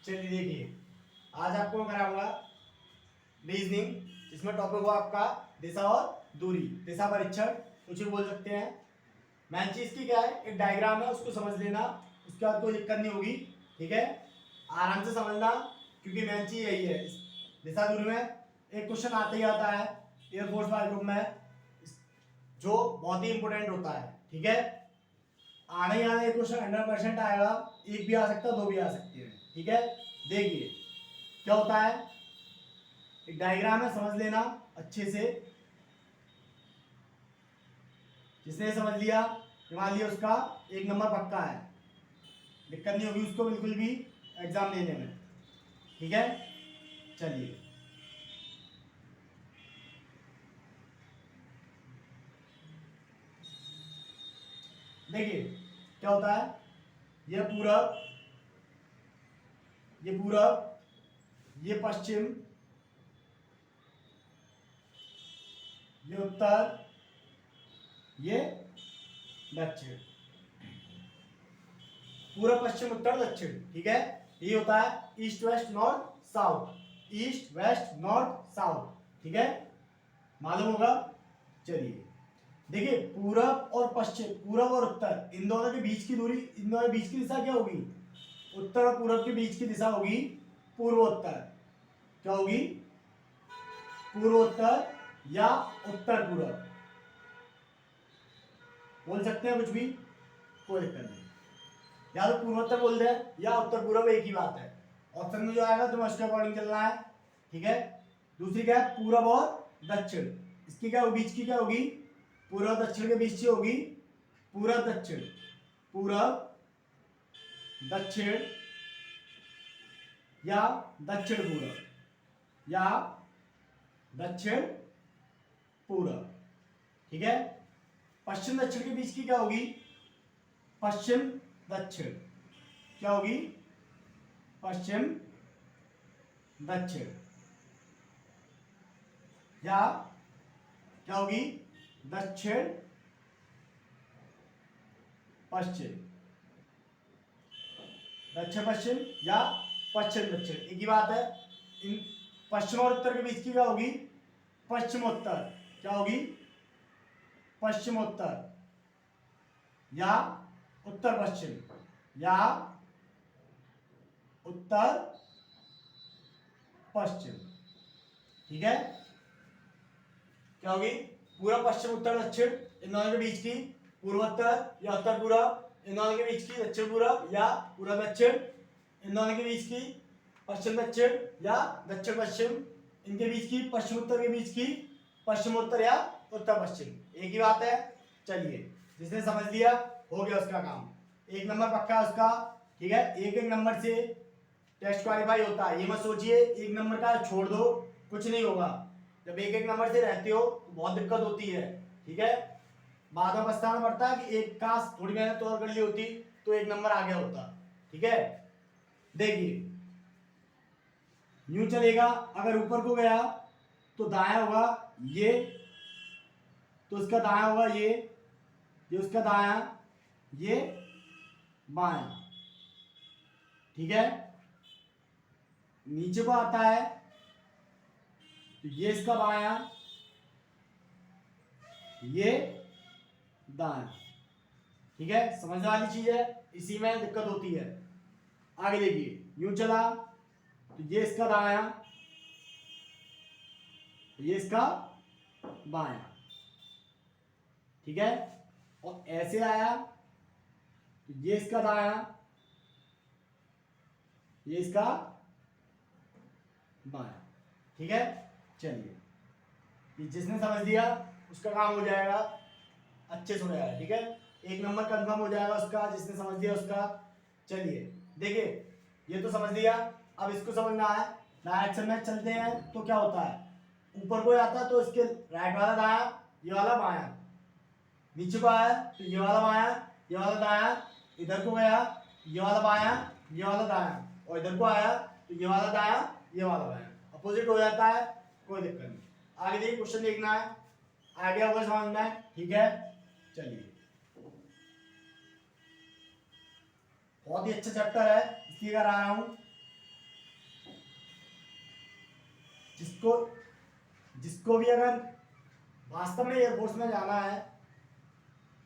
चलिए देखिए, आज आपको मैं कराऊंगा रीजनिंग, जिसमें टॉपिक हुआ आपका दिशा और दूरी, दिशा परीक्षण कुछ भी बोल सकते हैं। मेन चीज की क्या है, एक डायग्राम है, उसको समझ लेना, उसके बाद कोई दिक्कत नहीं होगी। ठीक है, आराम से समझना, क्योंकि मेन चीज यही है। इस दिशा दूरी में एक क्वेश्चन आता ही आता है एयरफोर्स वाले ग्रुप में, जो बहुत ही इंपॉर्टेंट होता है। ठीक है, आने ही आने क्वेश्चन 100% आएगा, एक भी आ सकता है, दो भी आ सकते हैं। ठीक है, देखिए क्या होता है, एक डायग्राम है, समझ लेना अच्छे से। जिसने समझ लिया, मान लिया उसका 1 नंबर पक्का है, दिक्कत नहीं होगी उसको बिल्कुल भी एग्जाम देने में। ठीक है, चलिए देखिए क्या होता है, ये पूरब, ये पूरब, ये पश्चिम, ये उत्तर, ये दक्षिण। पूरब पश्चिम उत्तर दक्षिण। ठीक है, ये होता है east west north south, east west north south. ठीक है, मालूम होगा। चलिए देखिए, पूरब और पश्चिम, पूरब और उत्तर, इन दोनों के बीच की दूरी, इन दोनों के बीच की दिशा क्या होगी? उत्तर और पूरब के बीच की दिशा होगी पूर्वोत्तर। क्या होगी? पूर्वोत्तर या उत्तर पूरब, बोल सकते हैं कुछ भी, कोई दिक्कत नहीं। या तो पूर्वोत्तर बोल दे या उत्तर पूर्व, एक ही बात है। ऑप्शन में जो आएगा तुम्हें उसके अकॉर्डिंग चलना है। ठीक है, दूसरी क्या है, पूरब और दक्षिण। इसकी क्या होगी, बीच की क्या होगी? पूर्व दक्षिण के बीच की होगी पूरब दक्षिण, पूरब दक्षिण या दक्षिण पूरब, या दक्षिण पूरब। ठीक है, पश्चिम दक्षिण के बीच की क्या होगी? पश्चिम दक्षिण। क्या होगी? पश्चिम दक्षिण, या क्या होगी? दक्षिण पश्चिम, दक्षिण पश्चिम या पश्चिम दक्षिण, एक ही बात है। इन पश्चिम और उत्तर के बीच की क्या होगी? पश्चिमोत्तर। क्या होगी? पश्चिमोत्तर या उत्तर पश्चिम, या उत्तर पश्चिम। ठीक है, क्या होगी? पूर्व पश्चिम उत्तर दक्षिण, इन दोनों के बीच की पूर्वोत्तर या उत्तर पूर्व, इन दोनों के बीच की दक्षिण पूर्व या पूर्व दक्षिण, इन दोनों के बीच की पश्चिम दक्षिण या दक्षिण पश्चिम, इनके बीच की पश्चिम उत्तर के बीच की पश्चिमोत्तर या उत्तर पश्चिम, एक ही बात है। चलिए, जिसने समझ लिया हो गया उसका काम, 1 नंबर पक्का है उसका। ठीक है, एक एक नंबर से टेस्ट क्वालिफाई होता है, ये मत सोचिए 1 नंबर का छोड़ दो, कुछ नहीं होगा। जब एक एक नंबर से रहते हो तो बहुत दिक्कत होती है। ठीक है, बाद में पछताना पड़ता है कि एक काश थोड़ी मेहनत और कर ली होती तो 1 नंबर आ गया होता। ठीक है, देखिए यूं चलेगा, अगर ऊपर को गया तो दाया होगा ये, तो उसका दाया होगा ये उसका दाया, ये बाया। ठीक है, नीचे को आता है तो ये इसका बाया, ये दाया। ठीक है, समझने वाली चीज है, इसी में दिक्कत होती है। आगे देखिए, यूं चला तो ये इसका दाया, ये इसका बाया। ठीक है, और ऐसे आया तो ये इसका दाया, ये इसका बाया। ठीक है, चलिए, ये जिसने समझ लिया उसका काम हो जाएगा, अच्छे से हो जाएगा। ठीक है, 1 नंबर कंफर्म हो जाएगा उसका, जिसने समझ लिया उसका। चलिए देखिए, ये तो समझ लिया, अब इसको समझना है। डायरेक्शन में चलते हैं तो क्या होता है, ऊपर को आता तो इसके राइट वाला दाया, ये वाला बाया, नीचे को आया तो ये वाला बाया, ये वाला दाया, इधर को गया ये वाला बाया, ये वाला दाया, और इधर को आया तो ये वाला दाया, ये वाला बाया, अपोजिट हो जाता है, कोई दिक्कत नहीं। आगे देखिए, क्वेश्चन देखना है, आइडिया होगा समझना है। ठीक है, चलिए, बहुत ही अच्छा चैप्टर है, इसलिए कर रहा हूं। जिसको जिसको भी अगर वास्तव में एयरफोर्स में जाना है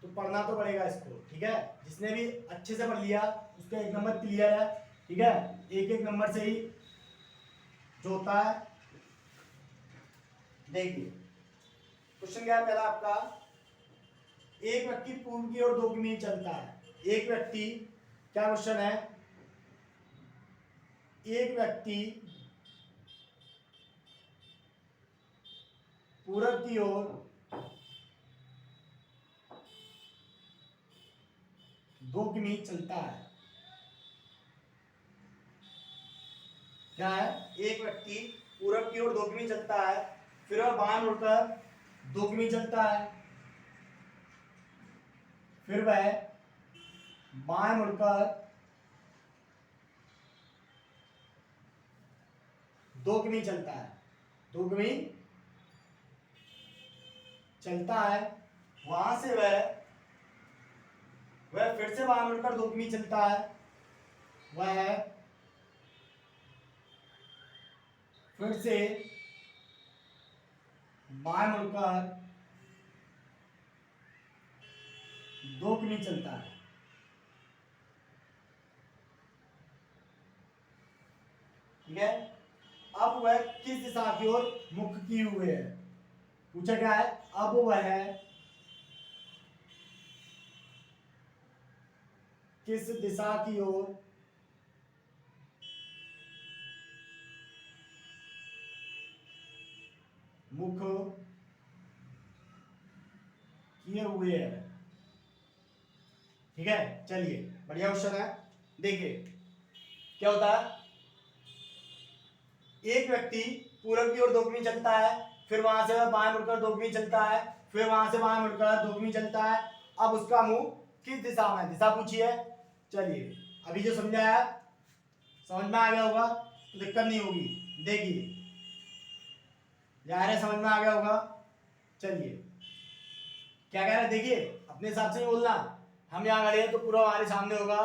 तो पढ़ना तो पड़ेगा इसको, ठीक है। जिसने भी अच्छे से पढ़ लिया उसका 1 नंबर क्लियर है, ठीक है। एक एक नंबर से ही जो होता है। देखिए क्वेश्चन क्या है पहला आपका, एक व्यक्ति पूर्व की ओर 2 किमी चलता है। एक व्यक्ति, क्या क्वेश्चन है, एक व्यक्ति पूरब की ओर 2 किमी चलता है। क्या है, एक व्यक्ति पूरब की ओर 2 किमी चलता है, फिर वह बाएं मुड़कर 2 किमी चलता है, फिर वह बाएं मुड़कर 2 किमी चलता है, 2 किमी चलता है। वहां से वह फिर से बाएं मुड़कर 2 किमी चलता है, वह फिर से बाएं मुड़कर 2 किमी चलता है। ठीक है, अब वह किस दिशा की ओर मुख किए हुए है, पूछा क्या है, अब वह किस दिशा की ओर मुख किए हुए है। ठीक है, चलिए बढ़िया क्वेश्चन है। देखिए क्या होता है, एक व्यक्ति पूरब की ओर 2 किमी चलता है, फिर वहां से बाएं मुड़कर 2 किमी चलता है, फिर वहां से बाएं मुड़कर 2 किमी चलता है। अब उसका मुंह किस दिशा में, दिशा पूछी है। चलिए अभी जो समझाया समझ में आ गया होगा तो दिक्कत नहीं होगी। देखिए जाहिर है समझ में आ गया होगा। चलिए क्या कह रहे हैं, देखिए अपने हिसाब से ही बोलना। हम यहाँ खड़े हैं तो पूरा हमारे सामने होगा,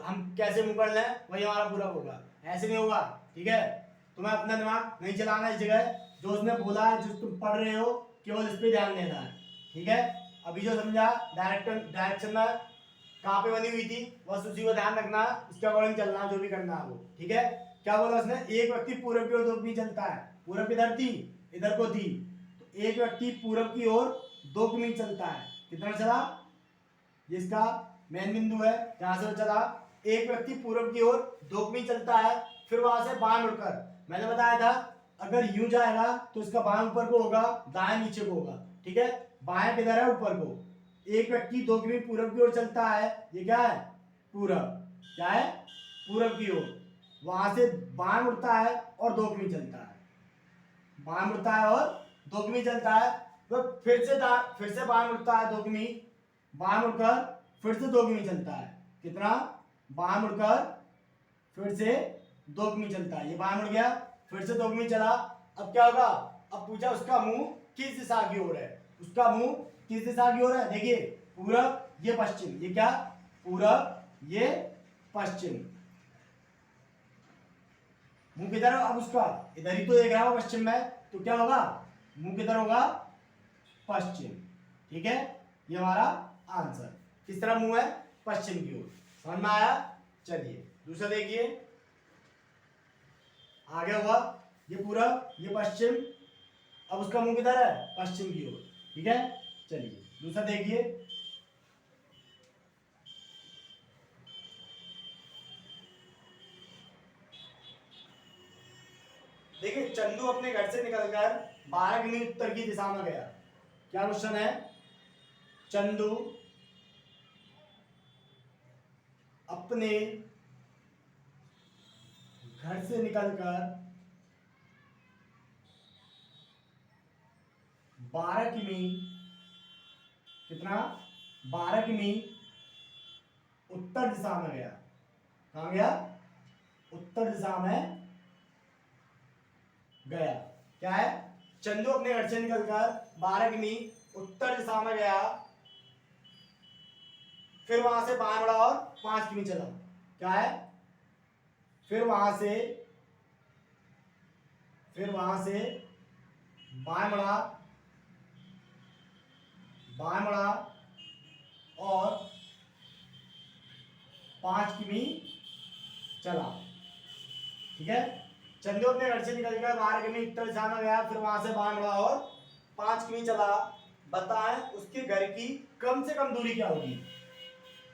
हम कैसे मुंह कर लें वही हमारा पूरा होगा, ऐसे नहीं होगा। ठीक है, तुम्हें अपना दिमाग नहीं चलाना इस जगह, जो उसने बोला है जो तुम पढ़ रहे हो केवल इस पर ध्यान देना है। ठीक है, अभी जो समझा डायरेक्शन में कहाँ पे बनी हुई थी बस उसी को ध्यान रखना, उसके अकॉर्डिंग चलना जो भी करना है वो। ठीक है, क्या बोला उसने, एक व्यक्ति पूरब की ओर 2 किमी चलता है, पूरब इधर थी इधर को थी, तो एक व्यक्ति पूरब की ओर 2 किमी चलता है। कितना चला, जिसका मेन बिंदु है जहां से वो चला, एक व्यक्ति पूरब की ओर 2 किमी चलता है, फिर वहां से बाएं मुड़कर, मैंने बताया था अगर यूं जाएगा तो इसका बाएं ऊपर को होगा, दाएं नीचे को होगा। ठीक है, बाएं किधर है, ऊपर को। एक व्यक्ति 2 किमी पूरब की ओर चलता है, ये क्या है, पूरब, क्या है, पूरब की ओर। वहां से बाएं मुड़ता है और 2 किमी चलता है, बाएं मुड़ता है और 2 किमी चलता है, तो फिर से बाएं मुड़ता है 2 किमी, बाएं मुड़कर फिर से 2 किमी चलता है। कितना, बाएं मुड़कर फिर से 2 किमी चलता है, ये बाएं मुड़ गया फिर से 2 किमी चला। अब क्या होगा, अब पूछा उसका मुंह किस दिशा की ओर है, उसका मुंह किस दिशा की ओर है। देखिए पूरब ये पश्चिम, ये क्या, पूरब ये पश्चिम, मुंह किधर है अब उसका, इधर ही तो देख रहा हो पश्चिम में, तो क्या होगा, मुंह किधर होगा, पश्चिम। ठीक है, ये हमारा आंसर, किस तरह मुंह है, पश्चिम की ओर। समझ में आया। चलिए दूसरा देखिए, आगे हुआ ये पूरब ये पश्चिम, अब उसका मुंह किधर है, पश्चिम की ओर। ठीक है, चलिए दूसरा देखिए, देखिए चंदू अपने घर से निकलकर 12 किमी उत्तर की दिशा में गया। क्या क्वेश्चन है, चंदू अपने घर से निकलकर 12 किमी, कितना, 12 किमी उत्तर दिशा में गया। कहां गया, उत्तर दिशा में गया। क्या है, चंदू अपने घर से निकलकर 12 किमी उत्तर दिशा में गया, फिर वहां से बाएं मुड़ा और 5 किमी चला। क्या है, फिर वहां से फिर वहां से बाएं मुड़ा, बाएं मुड़ा और 5 किमी चला। ठीक है, चंदू अपने घर से निकलकर 12 किमी उत्तर दिशा में गया, फिर वहां से बाएं मुड़ा और 5 किमी चला। बताएं उसके घर की कम से कम दूरी क्या होगी।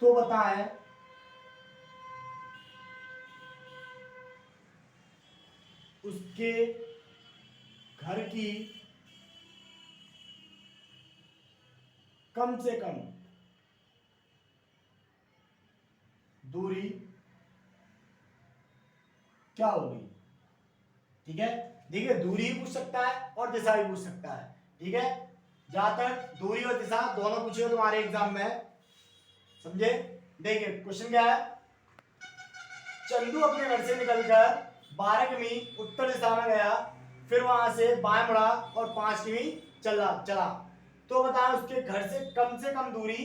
तो बताएं उसके घर की कम से कम दूरी क्या होगी। ठीक है, देखिए दूरी भी पूछ सकता है और दिशा भी पूछ सकता है। ठीक है, जहां तक दूरी और दिशा दोनों पूछे हो तुम्हारे एग्जाम में, समझे। देखिए क्वेश्चन क्या है, चंदू अपने घर से निकलकर 12 किमी उत्तर दिशा में गया, फिर वहां से बाएं मुड़ा और 5 किमी चला चला। तो बताएं उसके घर से कम दूरी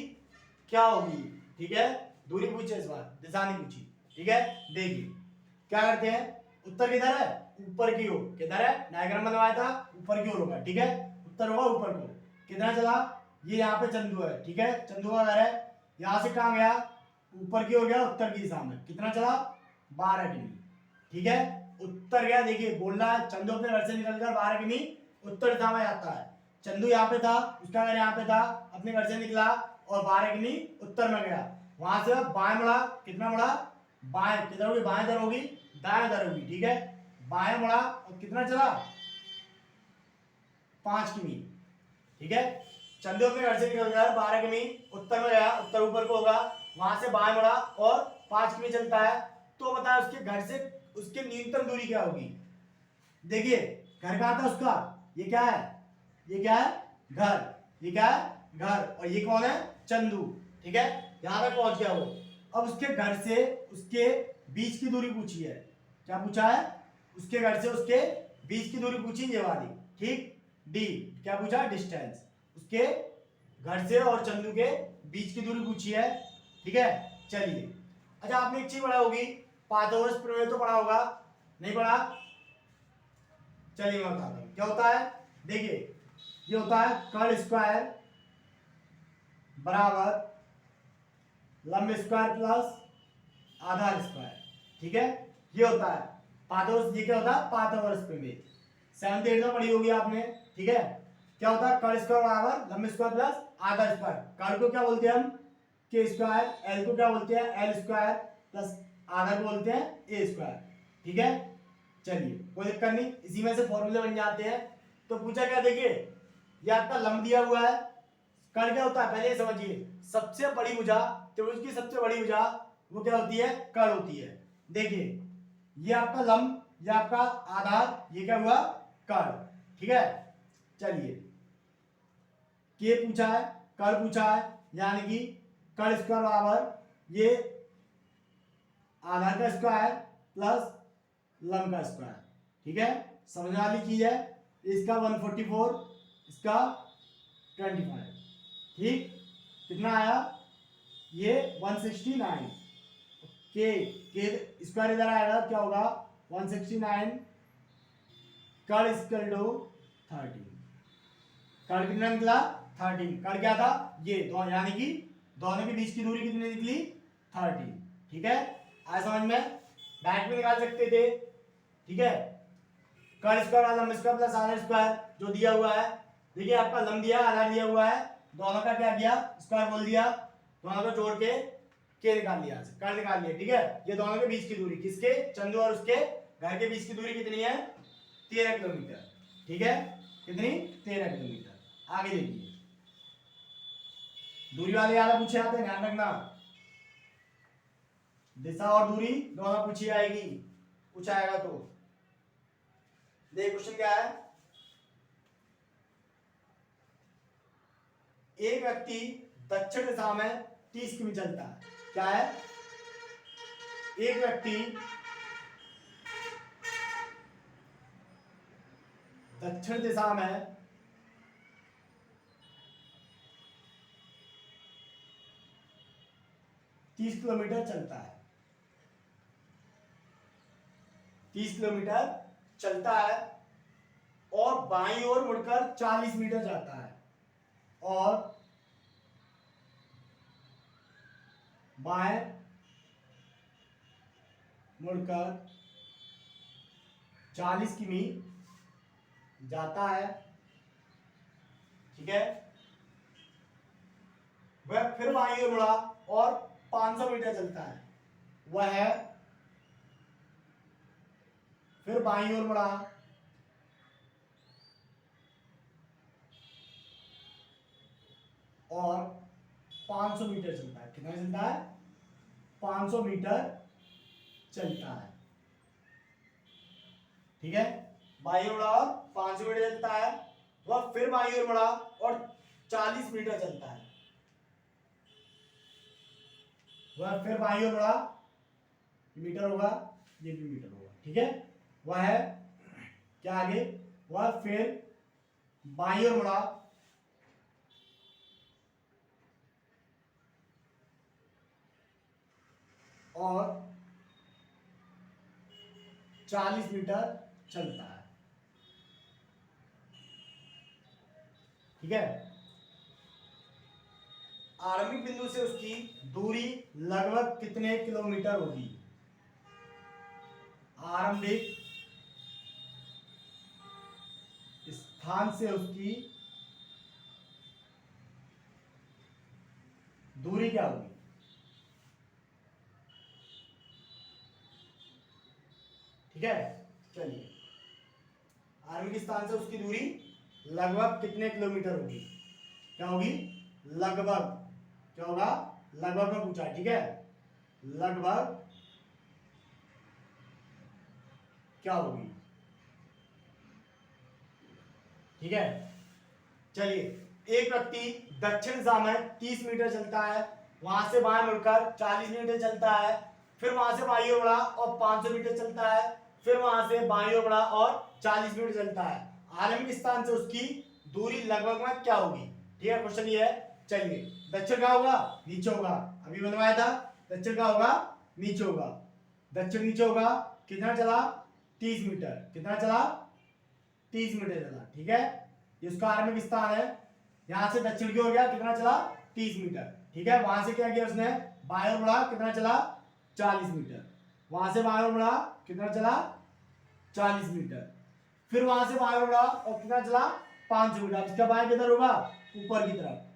क्या होगी। ठीक है, दूरी पूछे इस बार, दिशा नहीं पूछी। ठीक है, देखिए क्या करते हैं, उत्तर किधर है, ऊपर की ओर। किधर है, डायग्राम बनवाया था, ऊपर की ओर होगा। ठीक है, उत्तर होगा ऊपर को। कितना चला, ये यहाँ पे चंदू है। ठीक है, चंदू का घर है, यहां से कहां गया, ऊपर की ओर गया, उत्तर की दिशा में। कितना चला, 12 किमी। ठीक है, उत्तर गया। देखिए बोल रहा है चंदू अपने घर से निकलकर 12 किमी उत्तर दिशा में जाता है। चंदू यहाँ पे था, उसका घर यहाँ पे था, अपने घर से निकला और 12 किमी उत्तर में गया। वहां से बाएं मुड़ा, कितना मुड़ा, बाएं, किधर होगी, बाएं इधर होगी, दाएं इधर होगी। ठीक है, बाएं मुड़ा और कितना चला, 5 किमी। ठीक है, चंदू अपने घर से निकलकर 12 किमी उत्तर में गया, उत्तर ऊपर को होगा, वहां से बाएं मुड़ा और 5 किमी चलता है। तो बताया उसके घर से उसके न्यूनतम दूरी क्या होगी। देखिए घर कहां था उसका, ये क्या है, ये क्या है, घर, ये क्या है, घर, और ये कौन है, चंदू। ठीक है, यहां तक पहुंच गया वो। अब उसके घर से उसके बीच की दूरी पूछी है। क्या पूछा है, उसके घर से उसके बीच की दूरी पूछी, ये वाली। ठीक, डी, क्या पूछा, डिस्टेंस, उसके घर से और चंदू के बीच की दूरी पूछी है। ठीक है, चलिए। अच्छा आपने एक चीज पढ़ा होगी, पाइथागोरस प्रमेय तो पढ़ा होगा, नहीं पढ़ा, चलिए मैं बताता हूं क्या होता है। देखिए ये होता है कर्ल स्क्वायर बराबर लंब स्क्वायर प्लस आधार स्क्वायर। ठीक है, ये होता है पाइथागोरस। ये क्या होता है, पाइथागोरस प्रमेय, 7th 8th में पढ़ी होगी आपने। ठीक है, क्या होता है, कर्ल स्क्वायर बराबर लंब स्क्वायर प्लस आधार स्क्वायर। कर्ल को क्या बोलते हैं हम, के स्क्वायर, एल को क्या बोलते हैं, एल स्क्वायर, प्लस आधार को बोलते हैं ए स्क्वायर। ठीक है, चलिए कोई दिक्कत नहीं, इसी में से फॉर्मूले बन जाते हैं। तो पूछा क्या, देखिए ये आपका लंब दिया हुआ है, कर्ल क्या होता है पहले ये समझिए, सबसे बड़ी भुजा, तो उसकी सबसे बड़ी भुजा वो क्या होती है, कर्ल होती है। देखिए ये आपका लंब, ये आपका आधार, ये क्या हुआ, कर्ल। ठीक है, चलिए के पूछा है, कर्ल पूछा है, यानी कि कर्ल स्क्वायर बराबर ये आधार का स्क्वायर प्लस लंब का स्क्वायर। ठीक है, समझने वाली चीज है। इसका 144, इसका 25। ठीक, कितना आया, ये 169। के स्क्वायर इधर आएगा, क्या होगा, 169 कर्ल इक्वल टू 13। कर्ल कितना निकला, 13। कर्ल क्या था, ये दो, यानी कि दोनों के बीच की दूरी कितनी निकली, 13। ठीक है, आया समझ में, डायरेक्ट में निकाल सकते थे। ठीक है, कर्ल स्क्वायर वाला लंब स्क्वायर प्लस आधार स्क्वायर जो दिया हुआ है। देखिए आपका लंब दिया, आधार दिया हुआ है, दोनों का क्या किया, स्क्वायर बोल दिया, दोनों को जोड़ के निकाल लिया, कर्ल निकाल लिया। ठीक है, ये दोनों के बीच की दूरी, किसके, चंदू और उसके घर के बीच की दूरी कितनी है, 13 किलोमीटर। ठीक है, कितनी, 13 किलोमीटर। आगे देखिए, दूरी वाले ज्यादा पूछे आते हैं, ध्यान रखना, दिशा और दूरी दोनों पूछी आएगी, पूछा आएगा तो। देख क्वेश्चन क्या है, एक व्यक्ति दक्षिण दिशा में 30 किमी चलता है। क्या है, एक व्यक्ति दक्षिण दिशा में 30 किलोमीटर चलता है, 30 किलोमीटर चलता है। और बाईं ओर मुड़कर 40 मीटर जाता है, और बाएं मुड़कर 40 किमी जाता है, ठीक है। वह फिर बाईं ओर मुड़ा और 500 मीटर चलता है, वह फिर बाईं ओर मुड़ा और 500 मीटर चलता है। कितना चलता है? 500 मीटर चलता है, ठीक है। बाईं ओर मुड़ा और 500 मीटर चलता है, वह फिर बाईं ओर मुड़ा और 40 मीटर चलता है, वह फिर बाईं ओर मुड़ा, मीटर होगा, ये भी मीटर होगा, ठीक है। वह है क्या आगे, वह फिर बाईं ओर मुड़ा और 40 मीटर चलता है, ठीक है। आरंभिक बिंदु से उसकी दूरी लगभग कितने किलोमीटर होगी? आरंभिक स्थान से उसकी दूरी क्या होगी? ठीक है, चलिए, आरंभिक स्थान से उसकी दूरी लगभग कितने किलोमीटर होगी? क्या होगी? लगभग, क्या होगा? लगभग में पूछा है, ठीक है। लगभग क्या होगी? ठीक है, चलिए। एक व्यक्ति दक्षिण दिशा में 30 मीटर चलता है, वहां से बाएं मुड़कर 40 मीटर चलता है, फिर वहां से बाईं ओर मुड़ा और 500 मीटर चलता है, फिर वहां से बाईं ओर मुड़ा और 40 मीटर चलता है। आरंभिक स्थान से उसकी दूरी लगभग में क्या होगी? ठीक है, क्वेश्चन ये है। चलिए, दक्षिण का होगा, नीचे होगा, अभी बनवाया था। दक्षिण का होगा, नीचे होगा, दक्षिण नीचे होगा। कितना चला? 30 मीटर। कितना चला? 30 मीटर चला, ठीक है। ये उसका आरंभिक स्थान है, यहां से दक्षिण की ओर गया, कितना चला? 30 मीटर, ठीक है। वहां से क्या किया उसने? बाएं ओर मुड़ा, कितना चला? 40 मीटर। वहां से बाएं ओर मुड़ा, कितना चला? 40 मीटर। फिर वहां से बाएं ओर मुड़ा और कितना चला? 500 मीटर। अब इसका बाएं किधर होगा? ऊपर की तरफ।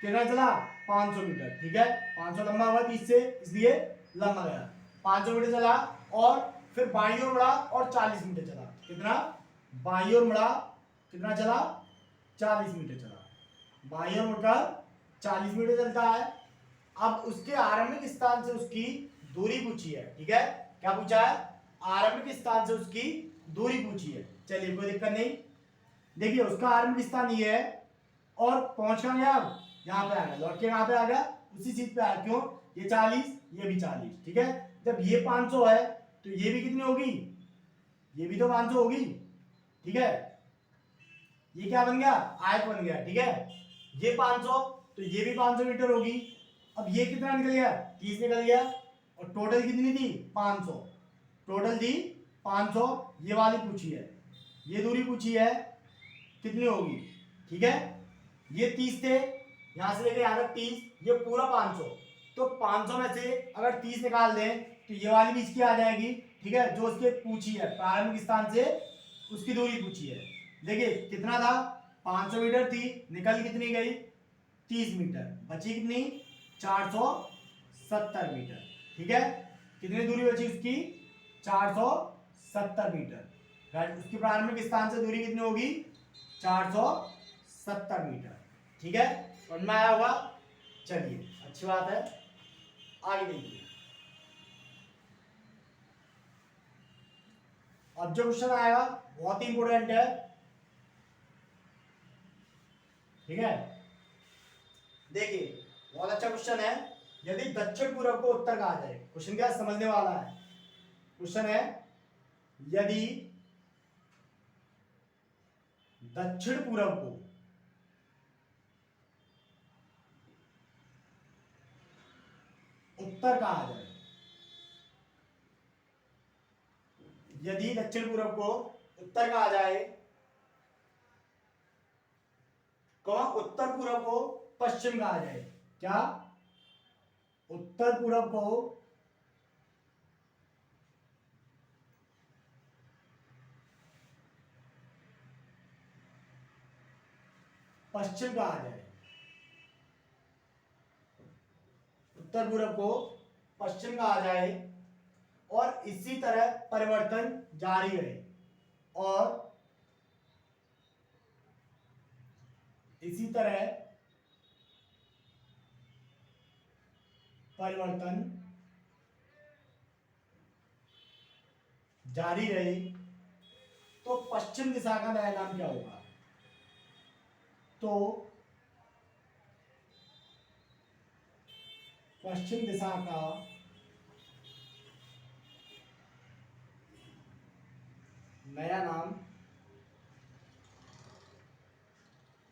कितना चला? 500 मीटर, ठीक है। 500 लंबा हुआ 30 से, इसलिए लंबा गया। 500 मीटर चला और फिर बाईं ओर मुड़ा और 40 मीटर चला। कितना? बाईं ओर मुड़ा, कितना चला? 40 मीटर चला। बाईं ओर मुड़कर 40 मीटर चलता है। अब उसके आरंभिक स्थान से उसकी दूरी पूछी है, ठीक है। क्या पूछा है? आरंभिक स्थान से उसकी दूरी पूछी है। चलिए, कोई दिक्कत नहीं। देखिए, उसका आरंभिक स्थान ये है और पहुंच कहां गया? यहां पे आ गया, लौट के कहां पे आ गया? उसी चीज पे आ गया। क्यों? ये 40, ये भी 40, ठीक है। जब ये 500 है तो ये भी कितनी होगी? ये भी तो 500 होगी, ठीक है। ये क्या बन गया? आयत बन गया, ठीक है। ये 500 तो ये भी 500 मीटर होगी। अब ये कितना निकल गया? 30 निकल गया। और टोटल कितनी थी? 500। टोटल थी 500। ये वाली पूछी है, ये दूरी पूछी है, कितनी होगी? ठीक है, ये 30 थे, यहां से लेके यहां तक 30, ये पूरा 500। तो 500 में से अगर 30 निकाल दें तो ये वाली भी इसकी आ जाएगी, ठीक है। जो उसके पूछी है, प्रारंभिक स्थान से उसकी दूरी पूछी है। देखिए, कितना था? 500 मीटर थी, निकल कितनी गई? 30 मीटर। बची कितनी? 470 मीटर, ठीक है। कितनी दूरी बची उसकी? 470 मीटर। उसकी प्रारंभिक स्थान से दूरी कितनी होगी? 470 मीटर, ठीक है। समझ में आया होगा? चलिए, अच्छी बात है। आगे देखिए, अब जो क्वेश्चन आएगा बहुत ही इंपॉर्टेंट है, ठीक है। देखिए, बहुत अच्छा क्वेश्चन है। यदि दक्षिण पूर्व को उत्तर कहा जाए, क्वेश्चन क्या समझने वाला है। क्वेश्चन है, यदि दक्षिण पूर्व को उत्तर कहा जाए, यदि दक्षिण पूर्व को उत्तर कहा जाए उत्तर पूर्व को पश्चिम कहा जाए। क्या? उत्तर पूर्व को पश्चिम कहा जाए। उत्तर पूर्व को पश्चिम कहा जाए और इसी तरह परिवर्तन जारी रहे और इसी तरह परिवर्तन जारी रहे तो पश्चिम दिशा का नया नाम क्या होगा? तो पश्चिम दिशा का नया नाम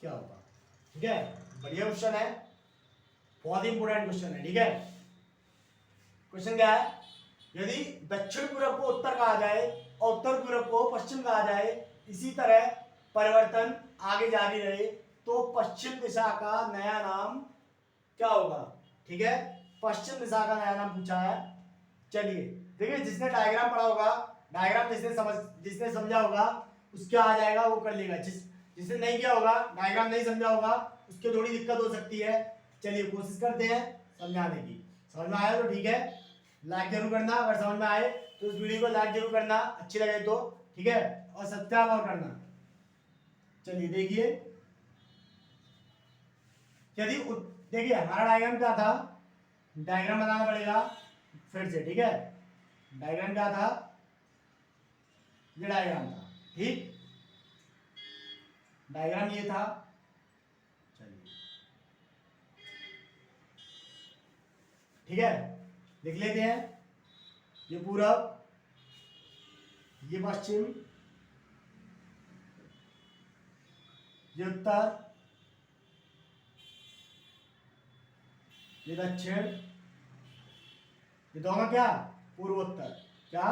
क्या होगा? ठीक है, बढ़िया क्वेश्चन है, बहुत ही इंपोर्टेंट क्वेश्चन है। ठीक है, क्वेश्चन क्या है? यदि दक्षिण पूर्व को उत्तर कहा जाए और उत्तर पूर्व को पश्चिम कहा जाए, इसी तरह परिवर्तन आगे जारी रहे तो पश्चिम दिशा का नया नाम क्या होगा? ठीक है, पश्चिम दिशा का नया नाम पूछा है। चलिए देखिए, जिसने डायग्राम पढ़ा होगा, डायग्राम जिसने समझा होगा उसके आ जाएगा, वो कर लेगा। जिसने नहीं किया होगा, डायग्राम नहीं समझा होगा, उसके थोड़ी दिक्कत हो सकती है। चलिए कोशिश करते हैं समझाने की। समझ में आया तो ठीक है, लाइक जरूर करना। अगर समझ में आए तो इस वीडियो को लाइक जरूर करना, अच्छी लगे तो। ठीक है, और सब्सक्राइब और करना। चलिए देखिए, यदि देखिए हमारा डायग्राम क्या था, डायग्राम बनाना पड़ेगा फिर से। ठीक है, डायग्राम क्या था? ये डायग्राम था। ठीक, डायग्राम ये था। चलिए ठीक है, लिख लेते हैं। ये पूरब, ये पश्चिम, ये उत्तर, ये दक्षिण, ये दोनों क्या? पूर्वोत्तर। क्या?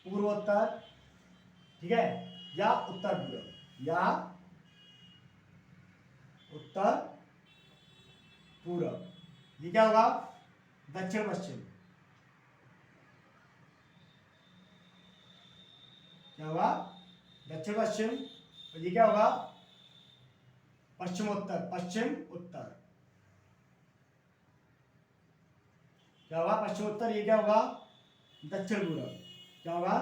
पूर्वोत्तर। ठीक है, या उत्तर पूर्व, या उत्तर पूर्व। ये क्या होगा? दक्षिण पश्चिम। क्या होगा? दक्षिण पश्चिम। और ये क्या होगा? पश्चिमोत्तर, पश्चिम उत्तर। क्या होगा? पश्चिमोत्तर। ये क्या होगा? दक्षिण पूर्व। क्या होगा?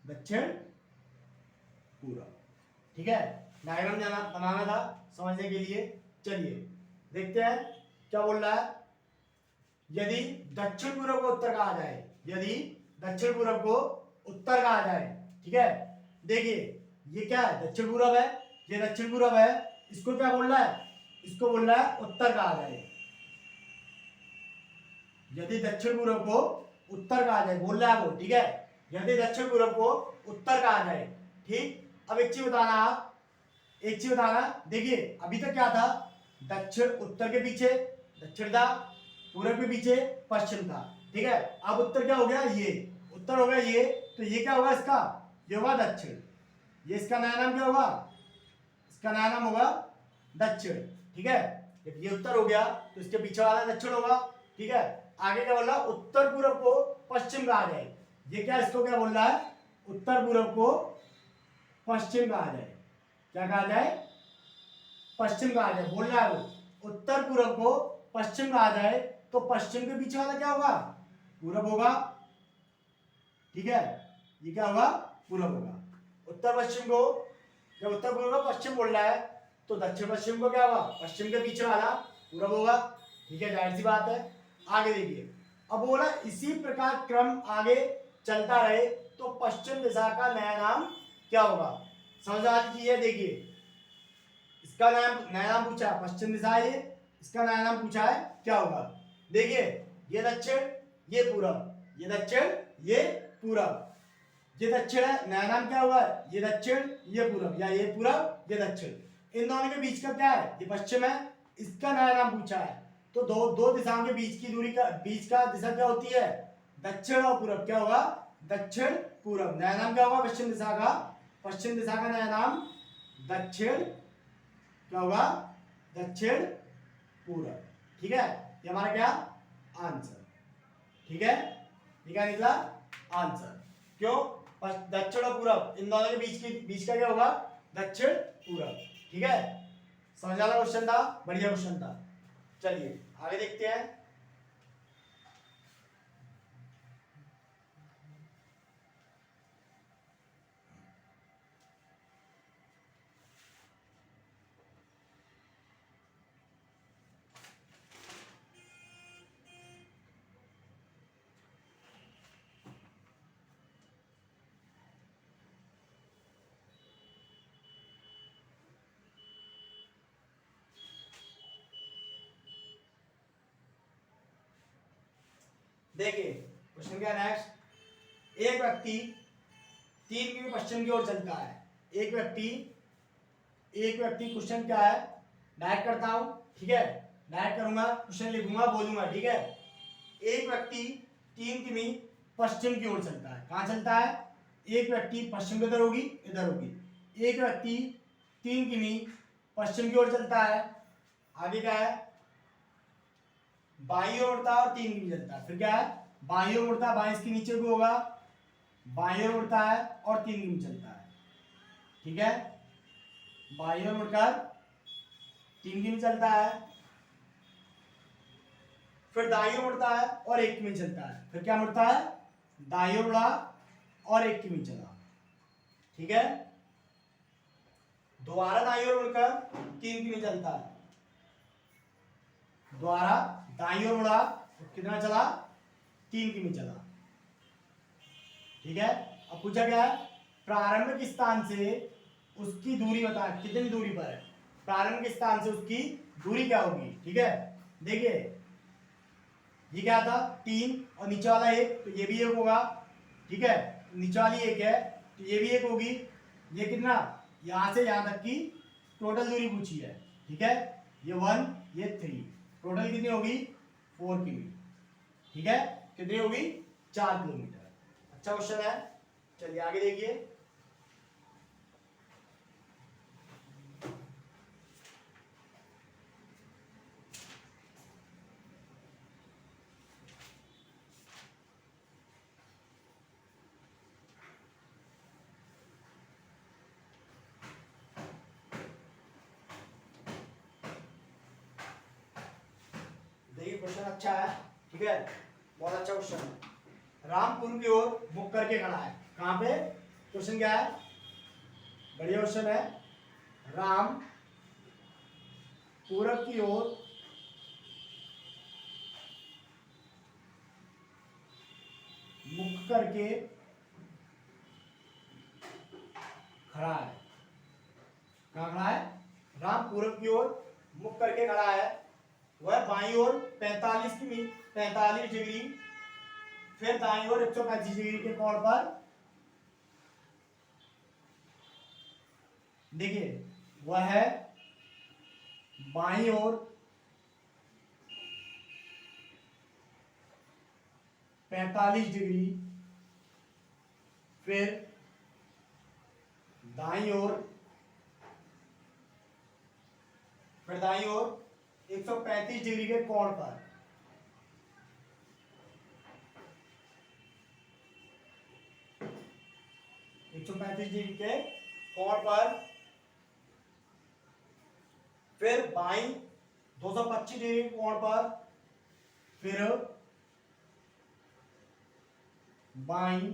दक्षिण पूर्व। ठीक है, डायग्राम बनाना था समझने के लिए। चलिए देखते हैं क्या बोल रहा है। यदि दक्षिण पूर्व को उत्तर कहा जाए, यदि दक्षिण पूर्व को उत्तर कहा जाए, ठीक है, देखिए ये क्या है? दक्षिण पूर्व है, ये दक्षिण पूर्व है। इसको क्या बोल रहा है? इसको बोल रहा है उत्तर कहा जाए। यदि दक्षिण पूर्व को उत्तर कहा जाए, बोल रहा है वो। ठीक है, यदि दक्षिण पूर्व को उत्तर कहा जाए। ठीक, अब एक चीज बताना, आप एक चीज बताना। देखिए अभी तक क्या था? दक्षिण उत्तर के पीछे दक्षिण था, पूर्व के पीछे पश्चिम था। ठीक है, अब उत्तर क्या हो गया? ये उत्तर हो गया ये, तो ये क्या होगा? इसका ये होगा दक्षिण। ये इसका नया नाम क्या होगा? इसका नया नाम होगा दक्षिण। ठीक है, जब ये उत्तर हो गया तो इसके पीछे वाला दक्षिण होगा। ठीक है, आगे क्या बोल रहा? उत्तर पूर्व को पश्चिम कहा जाए। ये क्या, इसको क्या बोल रहा है? उत्तर पूर्व को पश्चिम कहा जाए। क्या कहा जाए? पश्चिम कहा जाए, बोल रहा है वो। उत्तर पूर्व को पश्चिम कहा जाए तो पश्चिम के पीछे वाला क्या होगा? पूर्व होगा। ठीक है, ये क्या होगा? पूर्व होगा। उत्तर पश्चिम को, जब उत्तर पूर्व को पश्चिम बोल रहा है तो दक्षिण पश्चिम को क्या होगा? पश्चिम के पीछे वाला पूर्व होगा। ठीक है, जाहिर सी बात है। आगे देखिए, अब बोला इसी प्रकार क्रम आगे चलता रहे तो पश्चिम दिशा का नया नाम क्या होगा? समझ आ रही है? देखिए इसका नया नाम पूछा है, पश्चिम दिशा है ये, इसका नया नाम पूछा है, क्या होगा? देखिए ये दक्षिण, ये पूरब, ये दक्षिण, ये पूरब। ये दक्षिण है, नया नाम क्या होगा? ये दक्षिण, ये पूरब, या ये पूरब, ये दक्षिण। इन दोनों के बीच का क्या है? ये पश्चिम है, इसका नया नाम पूछा है। तो दो दिशाओं के बीच की दूरी का, बीच का दिशा क्या होती है? दक्षिण और पूरब। क्या होगा? दक्षिण पूरब। नया नाम क्या होगा पश्चिम दिशा का? पश्चिम दिशा का नया नाम दक्षिण क्या होगा? दक्षिण पूरब। ठीक है, ये हमारा क्या आंसर। ठीक है, ये क्या निकला आंसर। क्यों? दक्षिण और पूरब इन दोनों के बीच का क्या होगा? दक्षिण पूरब। ठीक है, समझ वाला क्वेश्चन था, बढ़िया क्वेश्चन था। चलिए आगे देखते हैं। देखिए क्वेश्चन क्या नेक्स्ट। एक व्यक्ति 3 किमी पश्चिम की ओर चलता है। एक व्यक्ति क्वेश्चन क्या है, डायरेक्ट करता हूं। ठीक है, डायरेक्ट करूंगा, क्वेश्चन लिखूंगा, बोलूंगा। ठीक है, एक व्यक्ति 3 किमी पश्चिम की ओर चलता है। कहां चलता है? एक व्यक्ति पश्चिम किधर होगी? इधर होगी। एक व्यक्ति 3 किमी पश्चिम की ओर चलता है। आगे क्या है? बाई ओर उड़ता है और 3 किमी चलता है। फिर क्या है? बाई ओर उड़ता है, बाई इसके नीचे को होगा। बाई ओर उड़ता है और 3 किमी चलता है। ठीक है, बाई ओर उड़कर 3 किमी चलता है। फिर दाई ओर उड़ता है और 1 किमी चलता है। फिर क्या मुड़ता है? दाई ओर उड़ा और 1 किमी चला। ठीक है, दोबारा दाई ओर उड़कर 3 किमी चलता है। दोबारा दाई ओर उड़ा, कितना चला? 3 किमी चला। ठीक है, अब पूछा गया है प्रारंभिक स्थान से उसकी दूरी बता, कितनी दूरी पर है? प्रारंभिक स्थान से उसकी दूरी क्या होगी? ठीक है, देखिए ये क्या था 3 और नीचे वाला 1, तो ये भी 1 होगा। ठीक है, नीचे वाली 1 है तो ये भी 1 होगी। ये कितना? यहां से यहां तक की टोटल दूरी पूछी है। ठीक है, ये 1 ये 3, टोटल कितनी होगी? 4 किमी। ठीक है, कितनी होगी? 4 किलोमीटर। अच्छा क्वेश्चन है, चलिए आगे देखिए। देखिए क्वेश्चन अच्छा है। ठीक है, बहुत अच्छा क्वेश्चन है। राम पूर्व की ओर मुख करके खड़ा है। कहां पे? क्वेश्चन क्या है? बढ़िया क्वेश्चन है। राम पूरब की ओर मुख करके खड़ा है। कहां खड़ा है? राम पूरब की ओर मुख करके खड़ा है। वह बाईं ओर 45 डिग्री, फिर दाईं ओर 135 डिग्री के कोण पर, देखिए वह है बाईं ओर 45 डिग्री, फिर दाईं ओर 135 डिग्री के कोण पर। 135 डिग्री के कोण पर, फिर बाईं 225 डिग्री के कोण पर, फिर बाईं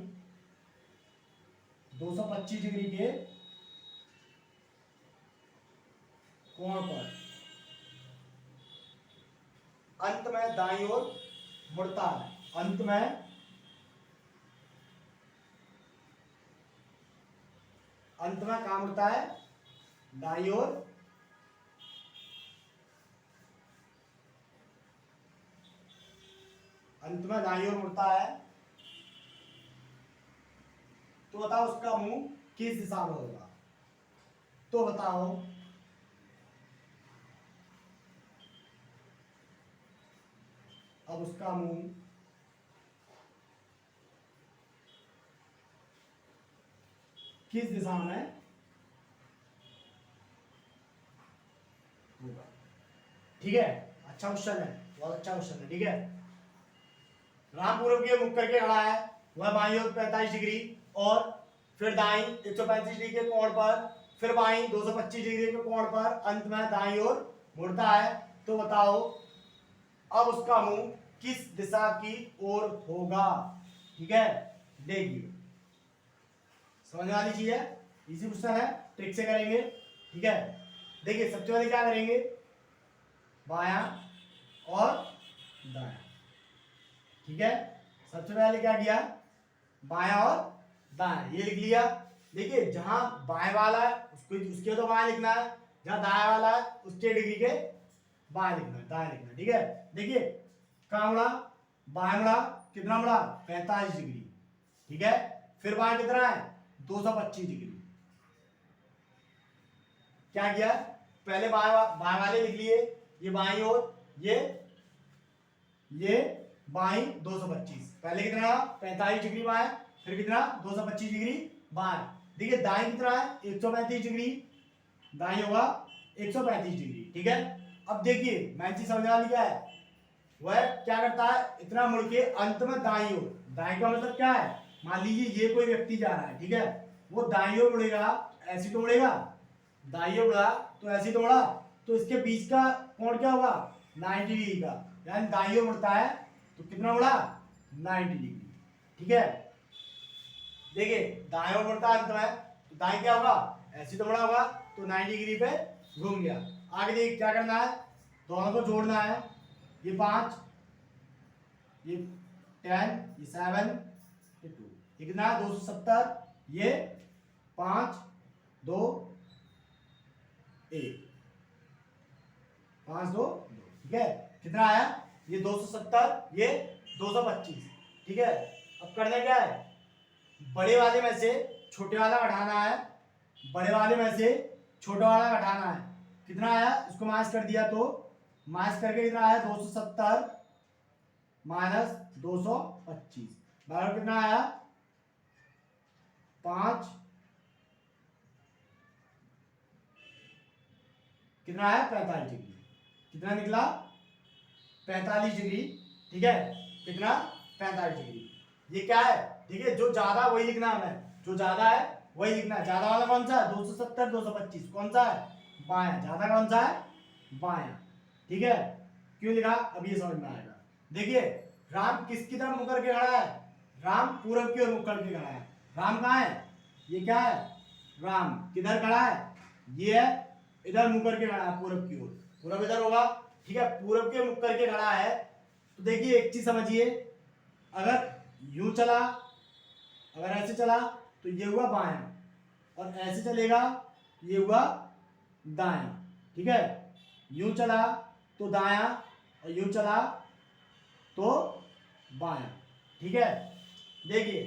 225 डिग्री के कोण पर, अंत में दाईं ओर मुड़ता है। अंत में कहां मुड़ता है? दाईं ओर। अंत में दाईं ओर मुड़ता है। तो बताओ उसका मुंह किस दिशा में होगा? तो बताओ अब उसका मुंह किस दिशा में होगा। ठीक है, अच्छा क्वेश्चन है, बहुत अच्छा क्वेश्चन है। ठीक है, राम पूर्व की ओर मुख करके खड़ा है, वह बाईं ओर 45 डिग्री और फिर दाईं 135 डिग्री के कोण पर, फिर बाईं 225 डिग्री के कोण पर, अंत में दाईं ओर मुड़ता है। तो बताओ अब उसका मुंह किस दिशा की ओर होगा। ठीक है, देखिए समझ वाली चीज है, इजी क्वेश्चन है, ट्रिक से करेंगे। ठीक है, देखिए सबसे पहले क्या करेंगे, बायां और दायां। ठीक है, सबसे पहले क्या किया, बायां और दायां, ये लिख लिया। देखिए जहां बाएं वाला है उसको उसके तो बाएं लिखना है, जहां दाएं वाला है उसके डिग्री के बाएं लिखना है, दाएं लिखना है। ठीक है, देखिए कहां मुड़ा, बाएं मुड़ा, कितना मुड़ा 45 डिग्री। ठीक है, फिर बाएं कितना है 225 डिग्री। क्या किया, पहले बाएं वाले लिख लिए, ये बाईं ओर, ये बाईं 225, पहले कितना 45 डिग्री बाएं, फिर कितना 225 डिग्री बाएं। देखिए दाईं कितना है 135 डिग्री, दाईं होगा 135 डिग्री। ठीक है, अब देखिए मैं चीज समझने वाली क्या है, वह क्या करता है, इतना मुड़ के अंत में दाईं ओर, दाईं का मतलब क्या है, मान लीजिए ये कोई व्यक्ति जा रहा है, ठीक है, वो दाईं ओर मुड़ेगा, ऐसी तो मुड़ेगा, दाईं ओर मुड़ा तो ऐसी तो मुड़ा, तो इसके बीच का कोण क्या होगा 90 डिग्री का, यानी दाईं ओर मुड़ता है तो कितना मुड़ा 90 डिग्री। ठीक है, देखिए दाएं ओर मुड़ता है अंत में, तो दाईं क्या होगा ऐसी तो मुड़ा होगा, तो 90 डिग्री पे घूम गया। आगे देखिए क्या करना है, दोनों को जोड़ना है, ये 5, ये 10, ये 7, ये 2, ये कितना है 270, ये 5 2 1, 5 2 2। ठीक है, कितना आया, ये 270, ये 225। ठीक है, अब करना क्या है, बड़े वाले में से छोटे वाला घटाना है, बड़े वाले में से छोटा वाला घटाना है। कितना आया, इसको माइनस कर दिया तो माइनस करके कितना आया 270 माइनस 225, बराबर कितना आया 5, कितना आया 45 डिग्री, कितना निकला 45 डिग्री। ठीक है, कितना 45 डिग्री। ये क्या है, देखिए जो ज्यादा वही लिखना है, हमें जो ज्यादा है वही लिखना है। ज्यादा वाला कौन सा है 270 225, कौन सा है बायां, ज्यादा कौन सा है बायां। ठीक है, क्यों लिखा अब ये समझ में आएगा। देखिए राम किसकी तरफ मुख करके खड़ा है, राम पूरब की ओर मुख करके खड़ा है। राम कहाँ है, ये क्या है, राम किधर खड़ा है, ये है इधर मुख करके खड़ा है पूरब की ओर, पूरब इधर होगा। ठीक है, पूरब के मुख करके खड़ा है, तो देखिए एक चीज समझिए, अगर यूं चला, अगर ऐसे चला तो ये हुआ बायां, और ऐसे चलेगा ये हुआ दायां। ठीक है, यूं चला तो दायां, और यूं चला तो बायां। ठीक है, देखिए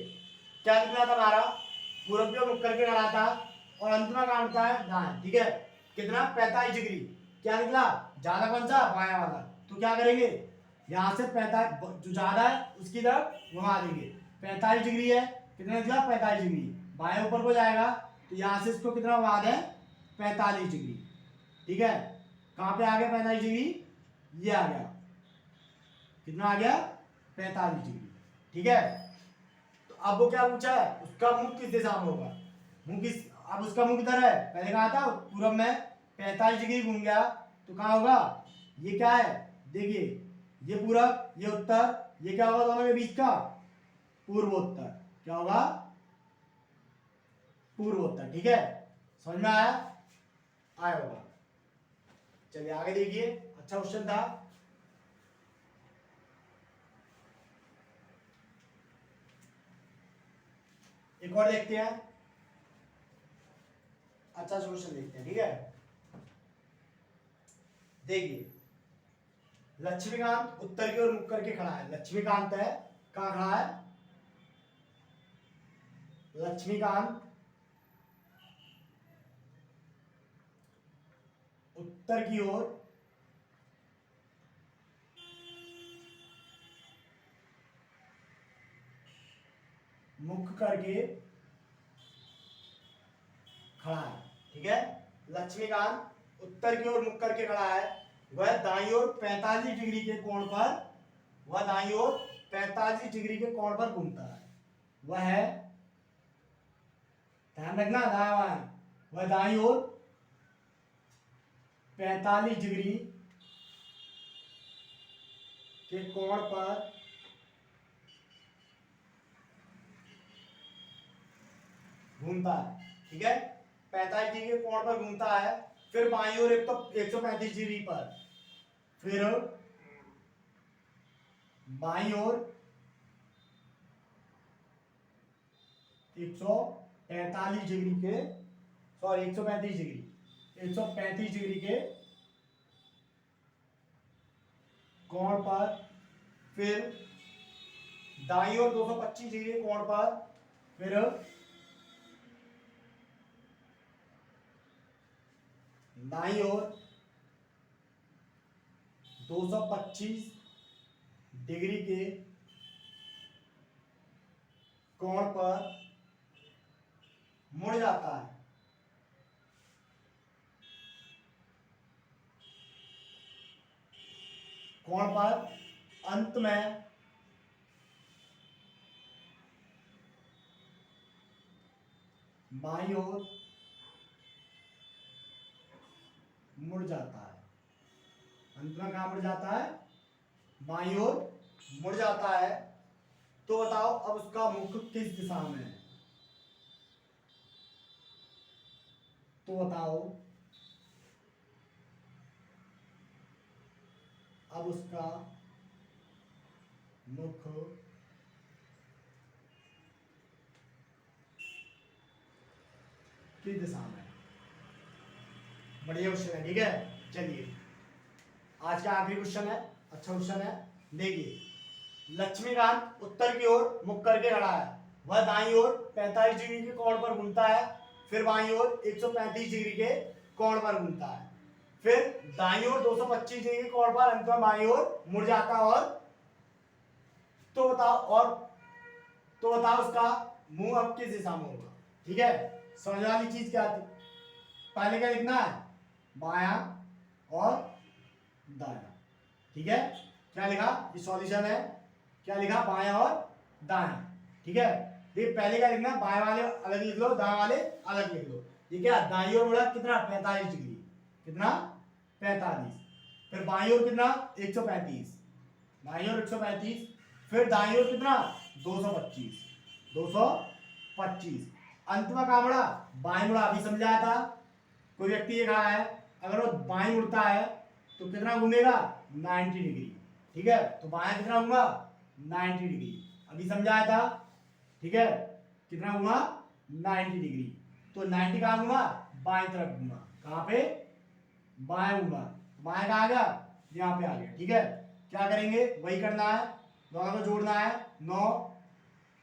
क्या निकला था हमारा, पूरब की ओर मुख करके खड़ा था और अंत में कहाँ होता है दाएं। ठीक है, कितना 45 डिग्री, क्या निकला ज्यादा कौन सा बायां वाला, तो क्या करेंगे यहां से 45 जो ज्यादा है उसकी तरफ घुमा देंगे, 45 डिग्री है, कितना निकला 45 डिग्री, बाएं ऊपर को जाएगा तो यहां से इसको कितना घुमा दें 45 डिग्री। ठीक है, कहां पे आ गया 45 डिग्री, ये आ गया, कितना आ गया 45 डिग्री। ठीक है, तो अब वो क्या पूछा है, उसका मुंह किस दिशा में होगा, मुंह किस, अब उसका मुंह किधर है, पहले कहा था पूरब में 45 डिग्री घूम गया, तो कहाँ होगा, ये क्या है, देखिए ये पूरब ये उत्तर, ये क्या होगा दोनों के बीच का पूर्वोत्तर, क्या होगा पूर्वोत्तर। ठीक है, समझ में आया, आया होगा। चलिए आगे देखिए, अच्छा क्वेश्चन था। एक और देखते हैं, अच्छा क्वेश्चन देखते हैं। ठीक है, देखिए लक्ष्मीकांत उत्तर की ओर मुख करके खड़ा है, लक्ष्मीकांत है कहां खड़ा है, लक्ष्मीकांत उत्तर की ओर मुख करके खड़ा है, ठीक है। लक्ष्मीकांत उत्तर की ओर मुख करके खड़ा है, वह दाईं ओर 45 डिग्री के कोण पर, वह दाईं ओर 45 डिग्री के कोण पर घूमता है। वह है, ध्यान रखना, दायां बायां, वह दाईं ओर 45 डिग्री के कोण पर घूमता है, ठीक है। 45 डिग्री के कोण पर घूमता है, फिर बाईं ओर 135 डिग्री पर, फिर बाईं ओर 135 डिग्री के, सॉरी 135 डिग्री, 135 डिग्री के कोण पर, फिर दाईं ओर 225 डिग्री के कोण पर, फिर दाईं ओर 225 डिग्री के कोण पर मुड़ जाता है। कोण पर अंत में बाईं ओर मुड़ जाता है। अंत में कहां मुड़ जाता है? बाईं ओर मुड़ जाता है। तो बताओ अब उसका मुख किस दिशा में है? तो बताओ अब उसका मुख किस दिशा में है? बढ़िया क्वेश्चन है, ठीक है। चलिए आज का आखिरी क्वेश्चन है, अच्छा क्वेश्चन है। देखिए, लक्ष्मीकांत उत्तर की ओर मुख करके खड़ा है, वह दाईं ओर 45 डिग्री के कोण पर घूमता है, फिर बाईं ओर 135 डिग्री के कोण पर घूमता है, फिर दाईं ओर 225 डिग्री के कोण पर अंत में बाईं ओर मुड़ जाता है। तो बताओ उसका मुंह अब किस दिशा में होगा? ठीक है, समझ वाली चीज क्या थी? पहले क्या लिखना है? बायां और दायां, ठीक है। क्या लिखा? ये सॉल्यूशन है। क्या लिखा? बायां और दायां, ठीक है। देखिए पहले क्या लिखना है? बाएं वाले अलग लिख लो, दाएं वाले अलग लिख लो। ये क्या? दाईं ओर मुड़ा कितना? 45 डिग्री, कितना? 45। फिर बाईं ओर कितना? 135, बाईं ओर 135। फिर दाईं ओर कितना? 225, 225। अंत में कहां मुड़ा? बाएं मुड़ा, अभी समझाया था। कोई व्यक्ति ये कहा है, अगर वो बाएं मुड़ता है तो कितना घूमेगा? 90 डिग्री, ठीक है। तो बायां कितना घूमा? 90 डिग्री, अभी समझाया था, ठीक है। कितना घूमा? 90 डिग्री। तो 90 कहां घूमा? बाएं तरफ घूमा। कहां पे? बाएं घूमा। बाएं कहां आ गया? यहां पे आ गया, ठीक है। क्या करेंगे? वही करना है, दोनों को जोड़ना है। 9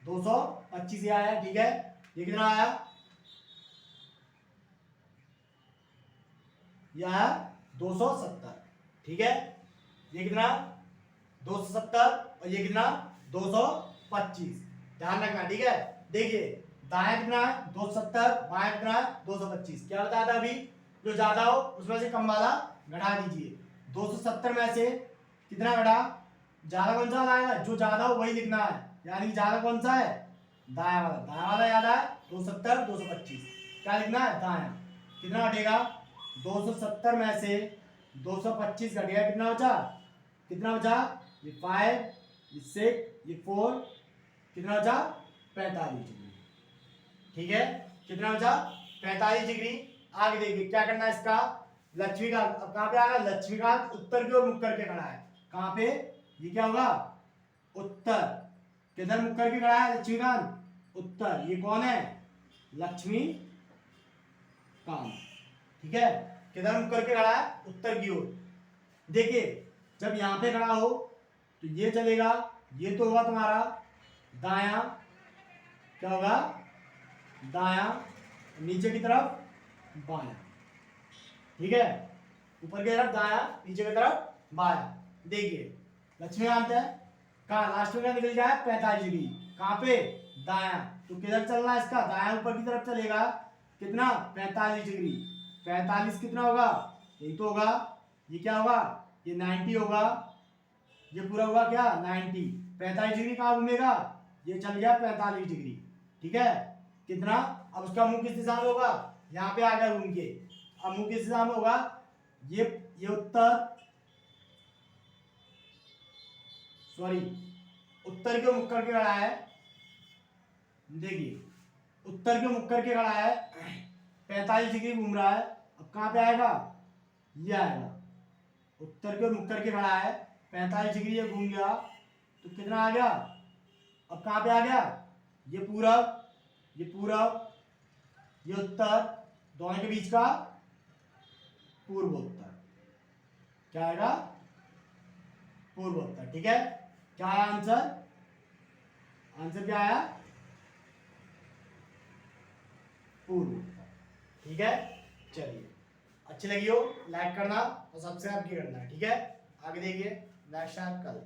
225 आया, ठीक है। ये कितना आया? यह 270, ठीक है। ये कितना? 270 और ये कितना? 225। ध्यान रखना, ठीक है। देखिए दायां कितना है? 270, बायां कितना है? 225। क्या बताया था अभी? जो ज्यादा हो उसमें से कम वाला घटा दीजिए। 270 में से कितना घटा? ज्यादा कौन सा आएगा? जो ज्यादा हो वही लिखना है, यानी ज्यादा कौन सा है? दायां वाला। दायां वाला ज्यादा है, 270 225। क्या लिखना है? दायां। कितना घटेगा? 270 में से 225 घट गया, कितना बचा? कितना बचा? ये 5, ये 6, ये 4, कितना बचा? 45 डिग्री, ठीक है। कितना बचा? 45 डिग्री। आगे देखिए क्या करना है इसका? लक्ष्मीकांत अब कहां पे आ गया? लक्ष्मीकांत उत्तर की ओर मुख करके खड़ा है। कहां पे? ये क्या होगा? उत्तर। किधर मुख करके खड़ा है लक्ष्मीकांत? उत्तर। ये कौन है? लक्ष्मीकांत, ठीक है। किधर मुख करके खड़ा है? उत्तर की ओर। देखिए जब यहां पे खड़ा हो तो ये चलेगा, ये तो होगा तुम्हारा दायां। क्या होगा? दायां। नीचे की तरफ बायां, ठीक है। ऊपर की तरफ दायां, नीचे की तरफ बायां। देखिए लक्ष्मीकांत है, कहा लास्ट में क्या निकल जाए? 45 डिग्री। कहां पे? दायां। तो किधर चलना है इसका? दायां ऊपर की तरफ चलेगा। कितना 45 डिग्री। 45 कितना होगा, यही तो होगा, ये क्या होगा, ये 90 होगा, ये पूरा होगा क्या 90। 45 डिग्री कहाँ घूमेगा, ये चल गया 45 डिग्री। ठीक है, कितना, अब उसका मुंह किस दिशा में होगा, यहाँ पे आ गया घूम के। अब मुंह किस दिशा में होगा, ये उत्तर, सॉरी उत्तर के मुख करके खड़ा है, देखिए उत्तर के मुख करके खड़ा है, 45 डिग्री घूम रहा है। अब कहाँ पे आएगा, ये आएगा, उत्तर के मुख करके खड़ा है, 45 डिग्री ये घूम गया, तो कितना आ गया, अब कहाँ पे आ गया, ये पूरब, ये पूरब, ये उत्तर, दोनों के बीच का पूर्वोत्तर, क्या आएगा, पूर्वोत्तर। ठीक है, क्या आया आंसर, आंसर क्या आया, पूर्वोत्तर। ठीक है, चलिए अच्छी लगी हो लाइक करना और सब्सक्राइब भी करना है। ठीक है, आगे देखिए नेक्स्ट टाइम कल।